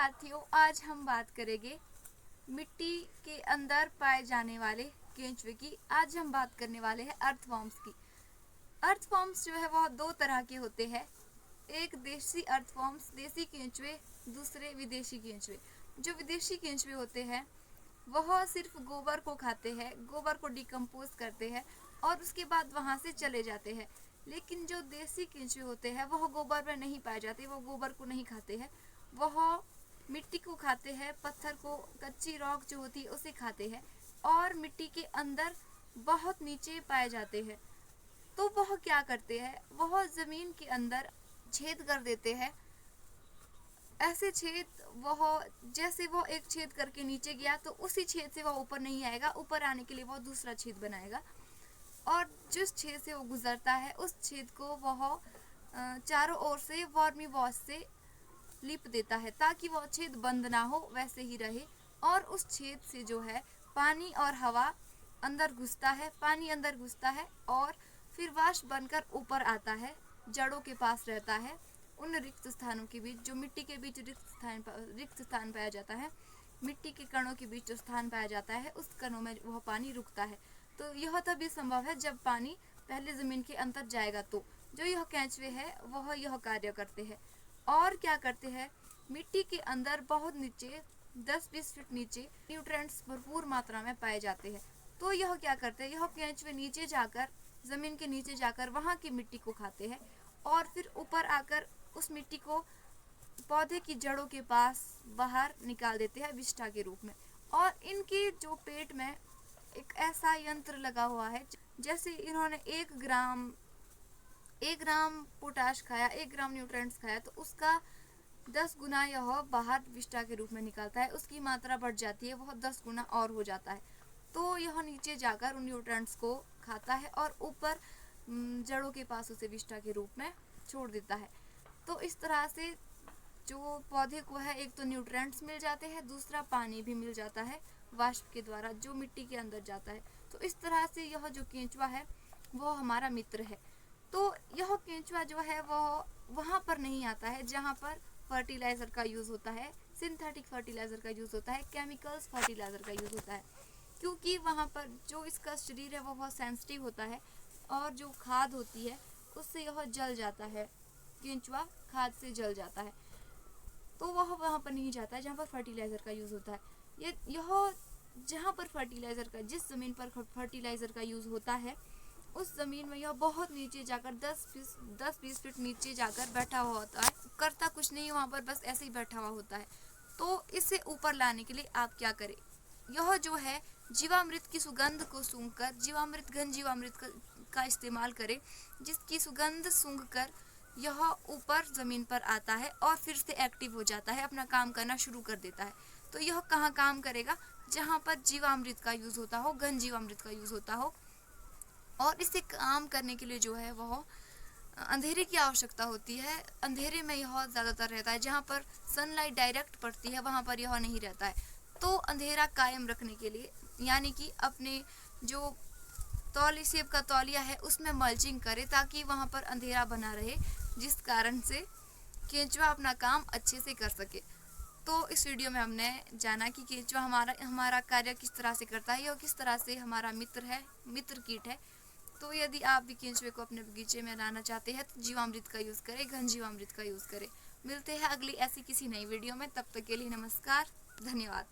साथियों, आज हम बात करेंगे मिट्टी के अंदर पाए जाने वाले केंचुए की। आज हम बात करने वाले हैं अर्थवॉर्म्स की। अर्थवॉर्म्स जो है वह दो तरह के होते हैं। एक देसी अर्थवॉर्म्स, देसी केंचुए, दूसरे विदेशी केंचुए। जो विदेशी केंचुए होते हैं वह सिर्फ गोबर को खाते हैं, गोबर को डिकम्पोज करते हैं और उसके बाद वहाँ से चले जाते हैं। लेकिन जो देसी केंचुए होते हैं वह गोबर में नहीं पाए जाते, वह गोबर को नहीं खाते हैं, वह मिट्टी को खाते हैं, पत्थर को, कच्ची रॉक जो होती है उसे खाते हैं और मिट्टी के अंदर बहुत नीचे पाए जाते हैं। तो वह क्या करते हैं, वह जमीन के अंदर छेद कर देते हैं। ऐसे छेद, वह जैसे वो एक छेद करके नीचे गया तो उसी छेद से वह ऊपर नहीं आएगा, ऊपर आने के लिए वह दूसरा छेद बनाएगा और जिस छेद से वो गुजरता है उस छेद को वह चारों ओर से वर्मी वॉश से लिप देता है ताकि वह छेद बंद ना हो, वैसे ही रहे। और उस छेद से जो है पानी और हवा अंदर घुसता है, पानी अंदर घुसता है और फिर वाष्प बनकर ऊपर आता है, जड़ों के पास रहता है। उन रिक्त स्थानों के बीच, जो मिट्टी के बीच रिक्त स्थान पाया जाता है, मिट्टी के कणों के बीच जो स्थान पाया जाता है उस कणों में वह पानी रुकता है। तो यह तभी संभव है जब पानी पहले जमीन के अंदर जाएगा। तो जो यह केंचुए है वह यह कार्य करते हैं। और क्या करते हैं, मिट्टी के अंदर बहुत नीचे 10-20 फीट नीचे न्यूट्रिएंट्स भरपूर मात्रा में पाए जाते हैं। तो यह क्या करते हैं, यह केंचुए नीचे जाकर, जमीन के नीचे जाकर वहाँ की मिट्टी को खाते हैं और फिर ऊपर आकर उस मिट्टी को पौधे की जड़ों के पास बाहर निकाल देते हैं विष्ठा के रूप में। और इनके जो पेट में एक ऐसा यंत्र लगा हुआ है, जैसे इन्होंने 1 ग्राम पोटाश खाया, 1 ग्राम न्यूट्रिएंट्स खाया तो उसका 10 गुना यह बाहर विष्ठा के रूप में निकालता है। उसकी मात्रा बढ़ जाती है, वह 10 गुना और हो जाता है। तो यह नीचे जाकर उन न्यूट्रिएंट्स को खाता है और ऊपर जड़ों के पास उसे विष्ठा के रूप में छोड़ देता है। तो इस तरह से जो पौधे को है, एक तो न्यूट्रिएंट्स मिल जाते हैं, दूसरा पानी भी मिल जाता है वाष्प के द्वारा जो मिट्टी के अंदर जाता है। तो इस तरह से यह जो केंचुआ है वो हमारा मित्र है। तो यह केंचुआ जो है वो वहाँ पर नहीं आता है जहाँ पर फर्टिलाइज़र का यूज़ होता है, सिंथेटिक फर्टिलाइज़र का यूज़ होता है, केमिकल्स फर्टिलाइज़र का यूज़ होता है, क्योंकि वहाँ पर जो इसका शरीर है वो बहुत सेंसिटिव होता है और जो खाद होती है उससे यह जल जाता है, केंचुआ खाद से जल जाता है। तो वह वहाँ पर नहीं जाता है जहाँ पर फर्टिलाइज़र का यूज़ होता है। यह जहाँ पर फर्टिलाइज़र का, जिस ज़मीन पर फर्टिलाइज़र का यूज़ होता है उस ज़मीन में यह बहुत नीचे जाकर 10-20 फीट नीचे जाकर बैठा हुआ होता है, करता कुछ नहीं वहाँ पर, बस ऐसे ही बैठा हुआ होता है। तो इसे ऊपर लाने के लिए आप क्या करें, यह जो है जीवामृत की सुगंध को सूंघकर, जीवामृत, घन जीवामृत का इस्तेमाल करें, जिसकी सुगंध सूंघकर यह ऊपर ज़मीन पर आता है और फिर से एक्टिव हो जाता है, अपना काम करना शुरू कर देता है। तो यह कहाँ काम करेगा, जहाँ पर जीवामृत का यूज़ होता हो, घन जीवामृत का यूज़ होता हो। और इसे काम करने के लिए जो है वह अंधेरे की आवश्यकता होती है। अंधेरे में यह ज़्यादातर रहता है, जहाँ पर सनलाइट डायरेक्ट पड़ती है वहाँ पर यह नहीं रहता है। तो अंधेरा कायम रखने के लिए, यानी कि अपने जो तौली सेब का तौलिया है उसमें मल्चिंग करे ताकि वहाँ पर अंधेरा बना रहे, जिस कारण से केंचुआ अपना काम अच्छे से कर सके। तो इस वीडियो में हमने जाना कि केंचुआ हमारा कार्य किस तरह से करता है, यह किस तरह से हमारा मित्र है, मित्र कीट है। तो यदि आप भी केंचुए को अपने बगीचे में लाना चाहते हैं तो जीवामृत का यूज़ करें, घन जीवामृत का यूज़ करें। मिलते हैं अगली ऐसी किसी नई वीडियो में, तब तक के लिए नमस्कार, धन्यवाद।